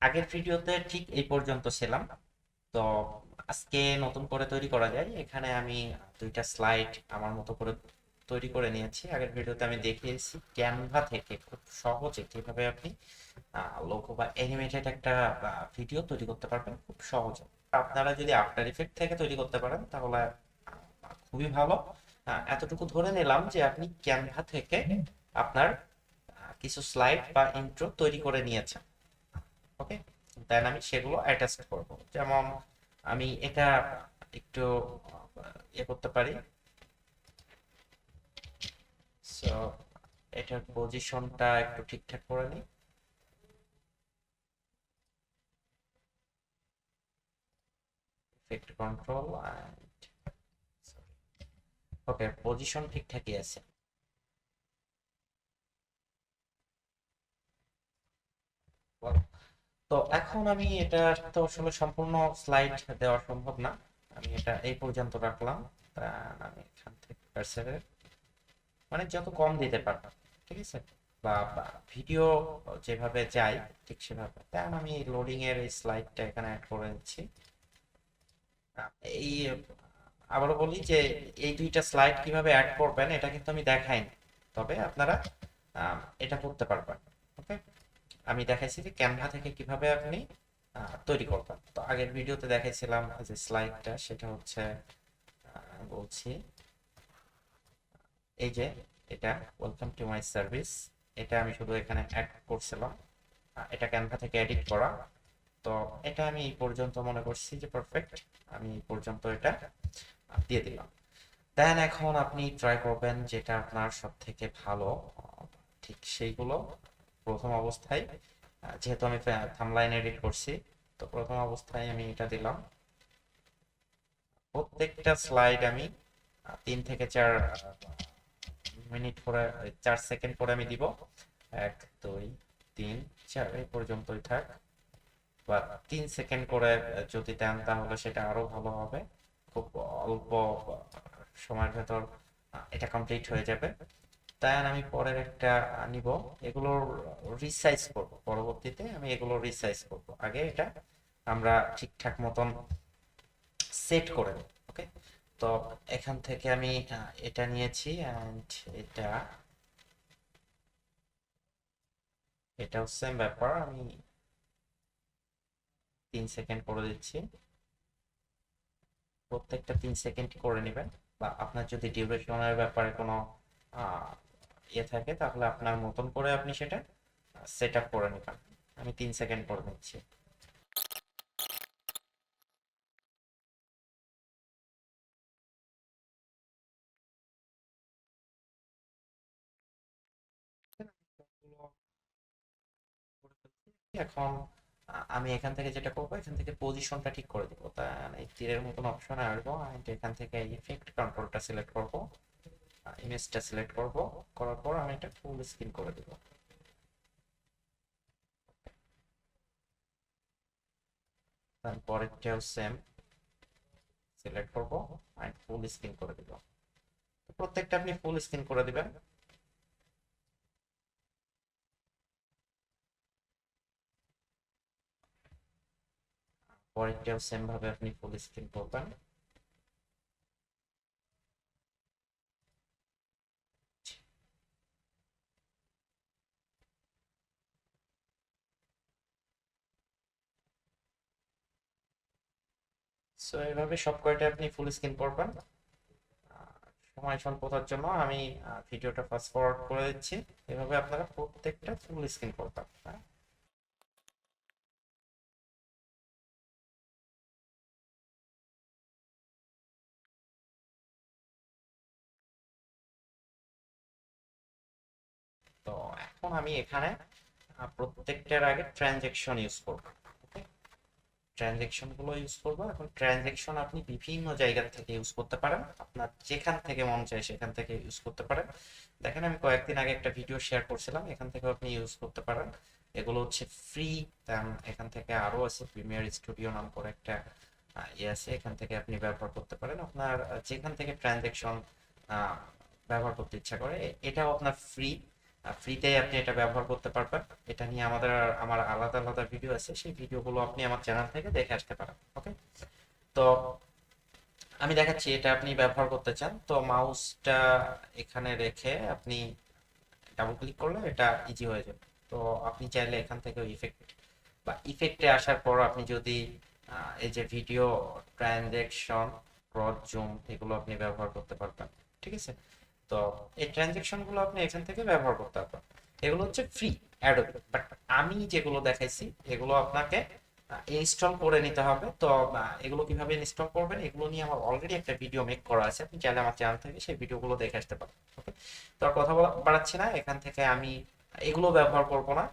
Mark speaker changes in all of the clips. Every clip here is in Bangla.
Speaker 1: আগের ভিডিওতে ঠিক এই পর্যন্ত ছিলাম। তো আজকে নতুন করে তৈরি করা যায়, এখানে আমি দুইটা স্লাইড আমার মতো করে তৈরি করে নিয়েছি। আগের ভিডিওতে আমি দেখিয়েছি ক্যানভা থেকে খুব সহজে কিভাবে আপনি লোগো বা অ্যানিমেটেড একটা ভিডিও তৈরি করতে পারবেন খুব সহজে। আপনারা যদি আফটার ইফেক্ট থেকে তৈরি করতে পারেন তাহলে খুবই ভালো। এতটুকু ধরে নিলাম যে আপনি ক্যানভা থেকে আপনার কিছু স্লাইড বা ইন্ট্রো তৈরি করে নিয়েছেন। ওকে, দেন আমি সেগুলো অ্যাটাচ করব। যেমন আমি এটা একটু ইয়ে করতে পারি। সো এটার পজিশনটা একটু ঠিকঠাক করে নিই। Effect control and okay, position ঠিকঠাকই আছে। তো এখন আমি এটা তো আসলে সম্পূর্ণ স্লাইড দেওয়া সম্ভব না, আমি এটা এই পর্যন্ত রাখলাম। তা আমি এখান থেকে কার্সারের মানে যত কম দিতে পারবো, ঠিক আছে, বা ভিডিও যেভাবে যায় ঠিক সেভাবে। তাই আমি লোডিং এর এই স্লাইডটা এখানে অ্যাড করে নিচ্ছি। এই আবারও বলি যে এই দুইটা স্লাইড কিভাবে অ্যাড করবেন এটা কিন্তু আমি দেখাইনি, তবে আপনারা এটা করতে পারবেন। ওকে, আমি দেখাইছি যে ক্যানভা থেকে কিভাবে আপনি তৈরি করবেন। তো আগের ভিডিওতে দেখাইছিলাম যে স্লাইডটা, সেটা হচ্ছে বলছি এই যে এটা ওয়েলকাম টু মাই সার্ভিস, এটা আমি শুধু এখানে অ্যাড করছিলাম। এটা ক্যানভা থেকে এডিট করা। তো এটা আমি এই পর্যন্ত মনে করছি যে পারফেক্ট, আমি এই পর্যন্ত এটা দিয়ে দিলাম। দেন এখন আপনি ট্রাই করবেন যেটা আপনার সব থেকে ভালো, ঠিক সেইগুলো প্রথম অবস্থায়, যেহেতু আমি থাম্বলাইন এডিট করছি, তো প্রথম অবস্থায় আমি এটা দিলাম। প্রত্যেকটা স্লাইড আমি 3 থেকে 4 মিনিট করে, 4 সেকেন্ড করে আমি দিব। 1 2 3 4 এই পর্যন্তই থাক, বা 3 সেকেন্ড করে যদি দেন তাহলে সেটা আরো ভালো হবে। খুব অল্প সময়ের ভেতর এটা কমপ্লিট হয়ে যাবে। তাই আমি পরের একটা নিব, এগুলোর রিসাইজ করব পরবর্তীতে, আমি এগুলো রিসাইজ করব। আগে এটা আমরা ঠিকঠাক মতন সেট করে নেব। ওকে, তো এখান থেকে আমি এটা নিয়েছি অ্যান্ড এটা, এটাও সেম ব্যাপার, আমি 3 সেকেন্ড করে দিচ্ছি। প্রত্যেকটা 3 সেকেন্ড করে নেবেন, বা আপনার যদি ডিউরেশনের ব্যাপারে কোনো আহ, ইয়ে থাকে তাহলে আপনার মতন করে আপনি সেটা সেট আপ করে নেবেন। আমি 3 সেকেন্ড করে নিচ্ছি। এখন আমি এখান থেকে যেটা করবো, এখান থেকে পজিশনটা ঠিক করে দিব। তা এই তীরের মতন অপশনে আসবো, and এখান থেকে ইফেক্ট কন্ট্রোলটা সিলেক্ট করব, ইমেজটা সিলেক্ট করব, করার পর আমি এটা ফুল স্ক্রিন করে দিব। তারপরেরটাও সেম সিলেক্ট করব এন্ড ফুল স্ক্রিন করে দিব। তো প্রত্যেকটা আপনি ফুল স্ক্রিন করে দিবেন। পরেরটাও সেম ভাবে আপনি ফুল স্ক্রিন করবেন। সো এইভাবে সব কয়টা আপনি ফুল স্ক্রিন করবেন। সময় স্বল্পতার জন্য আমি ভিডিওটা ফাস্ট ফরওয়ার্ড করে দিচ্ছি। এভাবে আপনারা প্রত্যেকটা ফুল স্ক্রিন করবেন, হ্যাঁ? তো এখন আমি এখানে প্রত্যেকটার আগে ট্রানজেকশন ইউজ করব। ওকে, ট্রানজেকশন গুলো ইউজ করব। এখন ট্রানজেকশন আপনি বিভিন্ন জায়গা থেকে ইউজ করতে পারেন, আপনার যেখান থেকে মন চায় সেখান থেকে ইউজ করতে পারেন। দেখেন আমি কয়েকদিন আগে একটা ভিডিও শেয়ার করছিলাম, এখান থেকে আপনি ইউজ করতে পারেন। এগুলো হচ্ছে ফ্রি। এখান থেকে আরো আছে, প্রিমিয়ার স্টুডিও নাম করে একটা ইয়ে আছে, এখান থেকে আপনি ব্যবহার করতে পারেন আপনার যেখান থেকে ট্রানজেকশন ব্যবহার করতে ইচ্ছা করে। এটাও আপনার ফ্রি। ফ্রিতেই আপনি এটা ব্যবহার করতে পারবেন। এটা নিয়ে আমার আলাদা আলাদা ভিডিও আছে, সেই ভিডিওগুলো আপনি আমার চ্যানেল থেকে দেখে আসতে পারেন। ওকে, তো আমি দেখাচ্ছি এটা আপনি ব্যবহার করতে চান তো মাউসটা এখানে রেখে আপনি ডাবল ক্লিক করলে এটা ইজি হয়ে যাবে। তো আপনি চাইলে এখান থেকে ইফেক্ট বা ইফেক্টে আসার পর আপনি যদি এই যে ভিডিও ট্রানজ্যাকশন, ক্রস জুম, এগুলো আপনি ব্যবহার করতে পারবেন। ঠিক আছে, তো এই ট্রানজ্যাকশন গুলো আপনি এখান থেকে ব্যবহার করতে পারবেন। এগুলো হচ্ছে ফ্রি অ্যাডোবি, বাট আমি যেগুলো দেখাইছি এগুলো আপনাকে ইনস্টল করে নিতে হবে। তো এগুলো কিভাবে ইনস্টল করবেন এগুলো নিয়ে আমার অলরেডি একটা ভিডিও মেক করা আছে, আপনি চাইলে আমার চ্যানেল থেকে সেই ভিডিওগুলো দেখে আসতে পারেন। ওকে, তো আর কথা বাড়াচ্ছি না, এখান থেকে আমি এগুলো ব্যবহার করব না।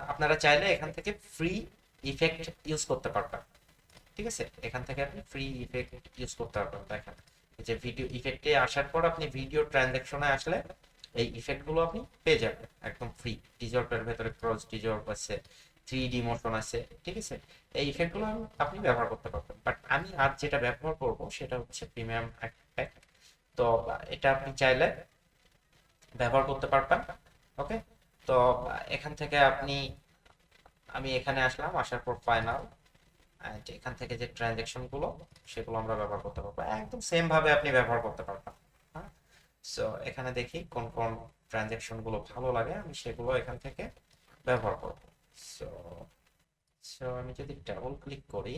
Speaker 1: আপনারা চাইলে এখান থেকে ফ্রি ইফেক্ট ইউজ করতে পারবেন। ঠিক আছে, এখান থেকে আপনি ফ্রি ইফেক্ট ইউজ করতে পারবেন। দেখেন এই যে ভিডিও ইফেক্টে আসার পর আপনি ভিডিও ট্রানজ্যাকশনে আসলে এই ইফেক্ট গুলো আপনি পেয়ে যাবেন একদম ফ্রি। ডিজর্পের ভেতরে ক্রস ডিজর্প আছে, 3D মোশন আছে। ঠিক আছে, এই ইফেক্ট গুলো আপনি ব্যবহার করতে পারবেন, বাট আমি আর যেটা ব্যবহার করব সেটা হচ্ছে প্রিমিয়াম এফেক্ট। তো এটা আপনি চাইলে ব্যবহার করতে পারবেন। ওকে, তো এখান থেকে আমি এখানে আসলাম, আসার পর ফাইনাল, এখান থেকে যে ট্রানজ্যাকশন গুলো সেগুলো আমরা ব্যবহার করতে পারবো, একদম সেম ভাবে আপনি ব্যবহার করতে পারবেন। হ্যাঁ, সো এখানে দেখি কোন কোন ট্রানজ্যাকশন গুলো ভালো লাগে, আমি সেগুলো এখান থেকে ব্যবহার করব। সো সো আমি যদি ডাবল ক্লিক করি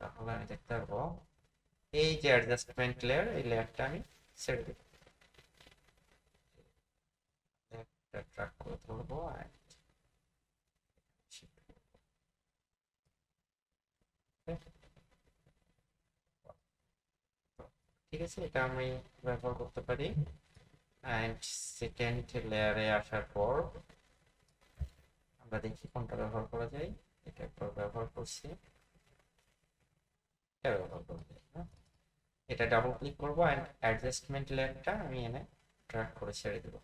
Speaker 1: তাহলে আমি দেখতে পারবো এই যে অ্যাডজাস্টমেন্ট লেয়ার, এই লেয়ারটা আমি ছেড়ে দিব, একটা ট্র্যাক করে ধরবো আর ঠিক আছে, এটা আমি ব্যবহার করতে পারি। অ্যান্ড সেকেন্ড লেয়ারে আসার পর আমরা দেখি কোনটা ব্যবহার করা যায়। এটা একবার ব্যবহার করছি, এটা ব্যবহার করা যায় না। এটা ডাবল ক্লিক করবো অ্যান্ড অ্যাডজাস্টমেন্ট লেয়ারটা আমি এনে ড্র্যাগ করে ছেড়ে দেবো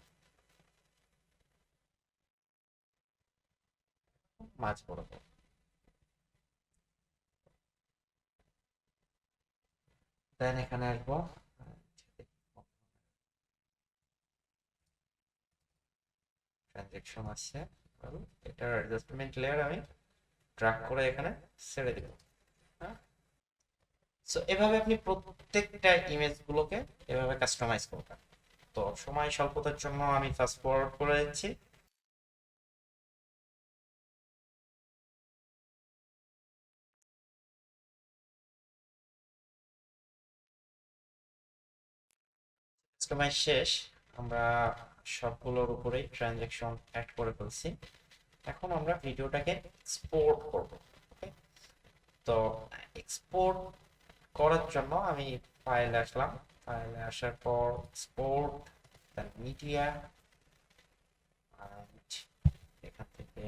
Speaker 1: মাঝ বরাবর। দেন এখানে আসবো, ট্রানজেকশন আছে, এটার অ্যাডজাস্টমেন্ট লেয়ার আমি ড্র্যাগ করে এখানে ছেড়ে দেবো। হ্যাঁ, সো এভাবে আপনি প্রত্যেকটা ইমেজ গুলোকে এভাবে কাস্টমাইজ করবেন। তো সময় স্বল্পতার জন্য আমি ফাস্ট ফরওয়ার্ড করে দিচ্ছি। কাস্টমাইজ শেষ, আমরা সবগুলোর উপরেই ট্রানজ্যাকশন অ্যাড করে ফেলছি। এখন আমরা ভিডিওটাকে এক্সপোর্ট করব। ওকে, তো এক্সপোর্ট করার জন্য আমি ফাইলে আসলাম, ফাইলে আসার পর এক্সপোর্ট, দেন মিডিয়া, এখান থেকে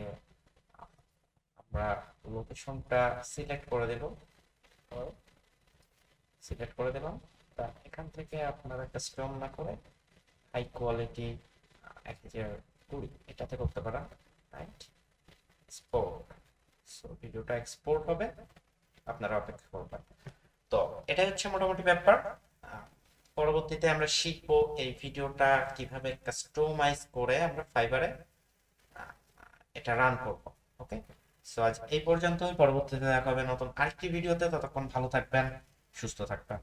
Speaker 1: আমরা লোকেশনটা সিলেক্ট করে দেব, সিলেক্ট করে দিলাম। তা এখান থেকে আপনারা কাস্টম না করে হাই কোয়ালিটি 1020 এটাতে করতে পারেন। রাইট, এক্সপোর্ট, সো ভিডিওটা এক্সপোর্ট হবে, আপনারা অপেক্ষা করবেন। তো এটাই হচ্ছে মোটামুটি ব্যাপার। পরবর্তীতে আমরা শিখবো এই ভিডিওটা কিভাবে কাস্টমাইজ করে আমরা ফাইবারে এটা রান করব। ওকে, সো আজ এই পর্যন্তই, পরবর্তীতে দেখা হবে নতুন আরেকটি ভিডিওতে। ততক্ষণ ভালো থাকবেন, সুস্থ থাকবেন।